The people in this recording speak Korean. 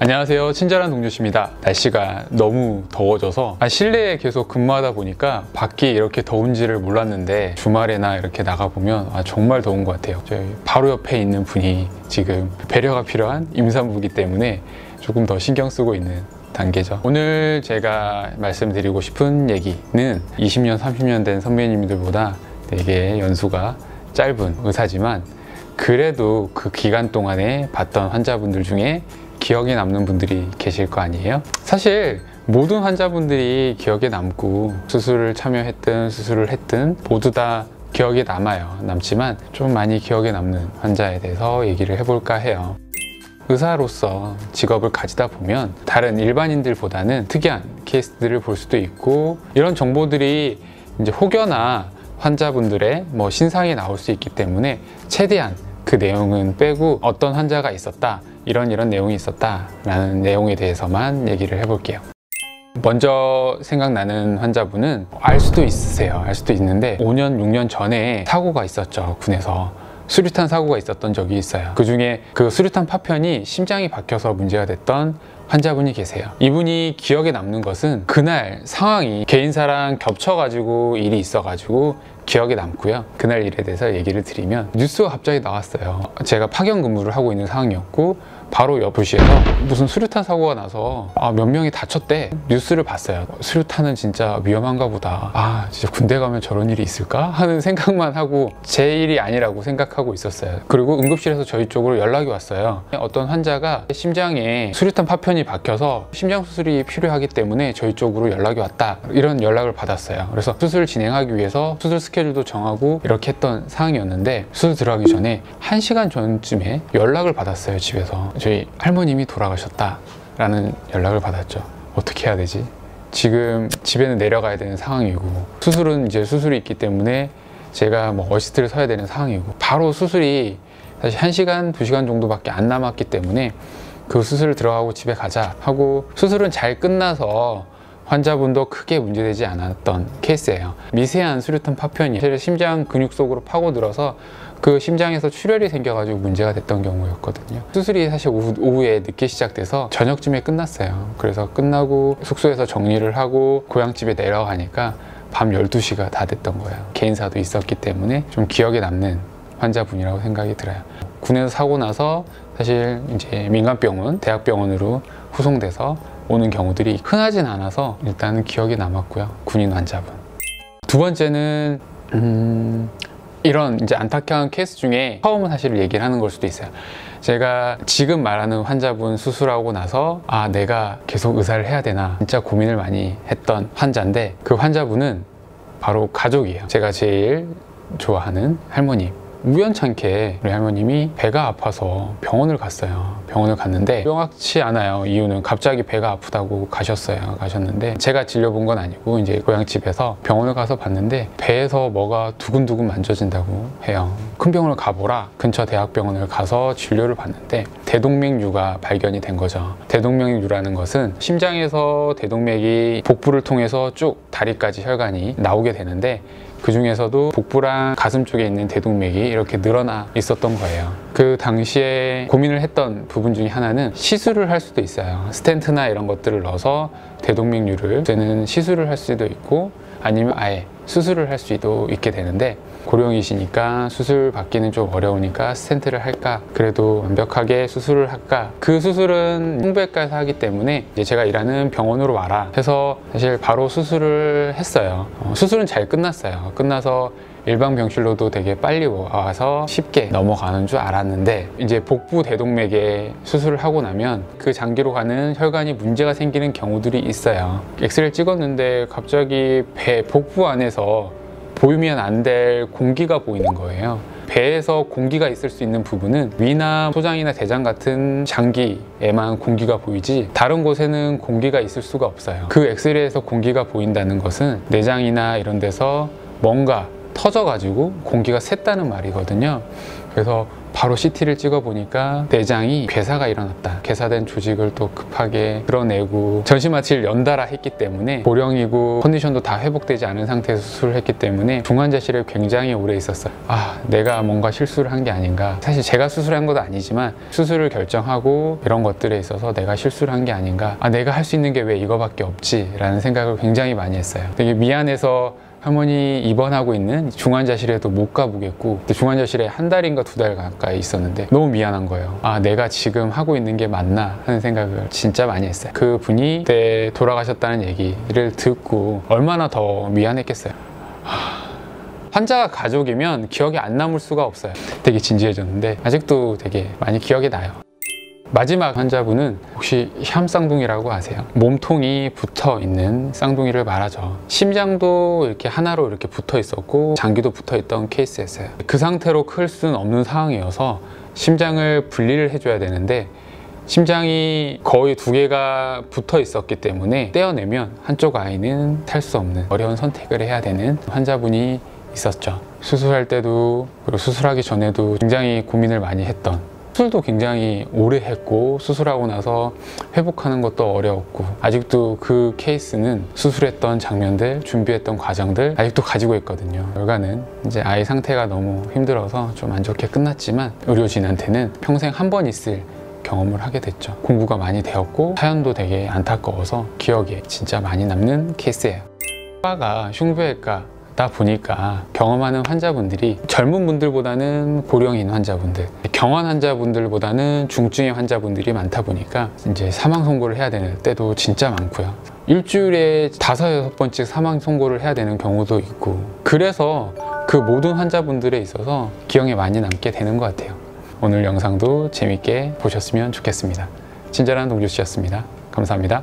안녕하세요, 친절한 동조씨입니다. 날씨가 너무 더워져서 실내에 계속 근무하다 보니까 밖이 이렇게 더운지를 몰랐는데 주말에나 이렇게 나가보면 정말 더운 것 같아요. 저희 바로 옆에 있는 분이 지금 배려가 필요한 임산부이기 때문에 조금 더 신경 쓰고 있는 단계죠. 오늘 제가 말씀드리고 싶은 얘기는 20년, 30년 된 선배님들보다 되게 연수가 짧은 의사지만 그래도 그 기간 동안에 봤던 환자분들 중에 기억에 남는 분들이 계실 거 아니에요? 사실 모든 환자분들이 기억에 남고 수술을 참여했든 수술을 했든 모두 다 기억에 남지만 좀 많이 기억에 남는 환자에 대해서 얘기를 해볼까 해요. 의사로서 직업을 가지다 보면 다른 일반인들보다는 특이한 케이스들을 볼 수도 있고, 이런 정보들이 이제 혹여나 환자분들의 신상에 나올 수 있기 때문에 최대한 그 내용은 빼고 어떤 환자가 있었다, 이런 내용이 있었다 라는 내용에 대해서만 얘기를 해볼게요. 먼저 생각나는 환자분은 알 수도 있으세요. 알 수도 있는데 5년, 6년 전에 사고가 있었죠. 군에서 수류탄 사고가 있었던 적이 있어요. 그 중에 그 수류탄 파편이 심장이 박혀서 문제가 됐던 환자분이 계세요. 이분이 기억에 남는 것은 그날 상황이 개인사랑 겹쳐가지고 일이 있어가지고 기억에 남고요. 그날 일에 대해서 얘기를 드리면 뉴스가 갑자기 나왔어요. 제가 파견 근무를 하고 있는 상황이었고 바로 옆 부시에서 무슨 수류탄 사고가 나서 몇 명이 다쳤대. 뉴스를 봤어요. 수류탄은 진짜 위험한가 보다. 진짜 군대 가면 저런 일이 있을까? 하는 생각만 하고 제 일이 아니라고 생각하고 있었어요. 그리고 응급실에서 저희 쪽으로 연락이 왔어요. 어떤 환자가 심장에 수류탄 파편이 박혀서 심장 수술이 필요하기 때문에 저희 쪽으로 연락이 왔다, 이런 연락을 받았어요. 그래서 수술을 진행하기 위해서 수술 스케줄도 정하고 이렇게 했던 상황이었는데 수술 들어가기 전에 1시간 전쯤에 연락을 받았어요. 집에서 저희 할머님이 돌아가셨다 라는 연락을 받았죠. 어떻게 해야 되지? 지금 집에는 내려가야 되는 상황이고 수술은 이제 수술이 있기 때문에 제가 어시스트를 서야 되는 상황이고 바로 수술이 사실 1시간, 2시간 정도밖에 안 남았기 때문에 그 수술 들어가고 집에 가자 하고, 수술은 잘 끝나서 환자분도 크게 문제되지 않았던 케이스예요. 미세한 수류탄 파편이 심장 근육 속으로 파고들어서 그 심장에서 출혈이 생겨가지고 문제가 됐던 경우였거든요. 수술이 사실 오후에 늦게 시작돼서 저녁쯤에 끝났어요. 그래서 끝나고 숙소에서 정리를 하고 고향집에 내려가니까 밤 12시가 다 됐던 거예요. 개인사도 있었기 때문에 좀 기억에 남는 환자분이라고 생각이 들어요. 군에서 사고 나서 사실 이제 민간병원, 대학병원으로 후송돼서 오는 경우들이 흔하진 않아서 일단은 기억에 남았고요. 군인 환자분. 두 번째는 이런 이제 안타까운 케이스 중에 처음 사실 얘기를 하는 걸 수도 있어요. 제가 지금 말하는 환자분 수술하고 나서 내가 계속 의사를 해야 되나 진짜 고민을 많이 했던 환자인데, 그 환자분은 바로 가족이에요. 제가 제일 좋아하는 할머님. 우연찮게 우리 할머님이 배가 아파서 병원을 갔어요. 병원을 갔는데 명확치 않아요. 이유는 갑자기 배가 아프다고 가셨는데 제가 진료본 건 아니고 이제 고향집에서 병원을 가서 봤는데 배에서 뭐가 두근두근 만져진다고 해요. 큰 병원을 가보라. 근처 대학병원을 가서 진료를 받는데 대동맥류가 발견이 된 거죠. 대동맥류라는 것은 심장에서 대동맥이 복부를 통해서 쭉 다리까지 혈관이 나오게 되는데 그 중에서도 복부랑 가슴 쪽에 있는 대동맥이 이렇게 늘어나 있었던 거예요. 그 당시에 고민을 했던 부분 중에 하나는 시술을 할 수도 있어요. 스텐트나 이런 것들을 넣어서 대동맥류를 는 시술을 할 수도 있고 아니면 아예 수술을 할 수도 있게 되는데, 고령이시니까 수술 받기는 좀 어려우니까 스텐트를 할까, 그래도 완벽하게 수술을 할까. 그 수술은 흉부외과에서 하기 때문에 이제 제가 일하는 병원으로 와라 해서 사실 바로 수술을 했어요. 수술은 잘 끝났어요. 끝나서 일반 병실로도 되게 빨리 와서 쉽게 넘어가는 줄 알았는데, 이제 복부 대동맥에 수술을 하고 나면 그 장기로 가는 혈관이 문제가 생기는 경우들이 있어요. 엑스레이를 찍었는데 갑자기 복부 안에서 보이면 안 될 공기가 보이는 거예요. 배에서 공기가 있을 수 있는 부분은 위나 소장이나 대장 같은 장기에만 공기가 보이지 다른 곳에는 공기가 있을 수가 없어요. 그 엑스레이에서 공기가 보인다는 것은 내장이나 이런 데서 뭔가 터져가지고 공기가 샜다는 말이거든요. 그래서 바로 CT를 찍어보니까 내장이 괴사가 일어났다. 괴사된 조직을 또 급하게 끌어내고 전신마취를 연달아 했기 때문에 고령이고 컨디션도 다 회복되지 않은 상태에서 수술을 했기 때문에 중환자실에 굉장히 오래 있었어요. 아, 내가 뭔가 실수를 한 게 아닌가. 사실 제가 수술한 것도 아니지만 수술을 결정하고 이런 것들에 있어서 내가 실수를 한 게 아닌가. 아, 내가 할 수 있는 게 왜 이거밖에 없지? 라는 생각을 굉장히 많이 했어요. 되게 미안해서 할머니 입원하고 있는 중환자실에도 못 가보겠고, 중환자실에 한 달인가 두 달 가까이 있었는데 너무 미안한 거예요. 아, 내가 지금 하고 있는 게 맞나 하는 생각을 진짜 많이 했어요. 그 분이 그때 돌아가셨다는 얘기를 듣고 얼마나 더 미안했겠어요. 환자가 가족이면 기억이 안 남을 수가 없어요. 되게 진지해졌는데 아직도 되게 많이 기억이 나요. 마지막 환자분은 혹시 샴쌍둥이라고 아세요? 몸통이 붙어 있는 쌍둥이를 말하죠. 심장도 이렇게 하나로 이렇게 붙어 있었고 장기도 붙어 있던 케이스였어요. 그 상태로 클 수는 없는 상황이어서 심장을 분리를 해줘야 되는데 심장이 거의 두 개가 붙어 있었기 때문에 떼어내면 한쪽 아이는 탈 수 없는 어려운 선택을 해야 되는 환자분이 있었죠. 수술할 때도 그리고 수술하기 전에도 굉장히 고민을 많이 했던, 수술도 굉장히 오래 했고 수술하고 나서 회복하는 것도 어려웠고, 아직도 그 케이스는 수술했던 장면들, 준비했던 과정들 아직도 가지고 있거든요. 결과는 이제 아이 상태가 너무 힘들어서 좀 안 좋게 끝났지만 의료진한테는 평생 한 번 있을 경험을 하게 됐죠. 공부가 많이 되었고 사연도 되게 안타까워서 기억에 진짜 많이 남는 케이스예요. 과가 흉부외과다 보니까 경험하는 환자분들이 젊은 분들보다는 고령인 환자분들, 경환 환자분들보다는 중증의 환자분들이 많다 보니까 이제 사망 선고를 해야 되는 때도 진짜 많고요. 일주일에 5-6번씩 사망 선고를 해야 되는 경우도 있고, 그래서 그 모든 환자분들에 있어서 기억에 많이 남게 되는 것 같아요. 오늘 영상도 재밌게 보셨으면 좋겠습니다. 친절한 동주 씨였습니다. 감사합니다.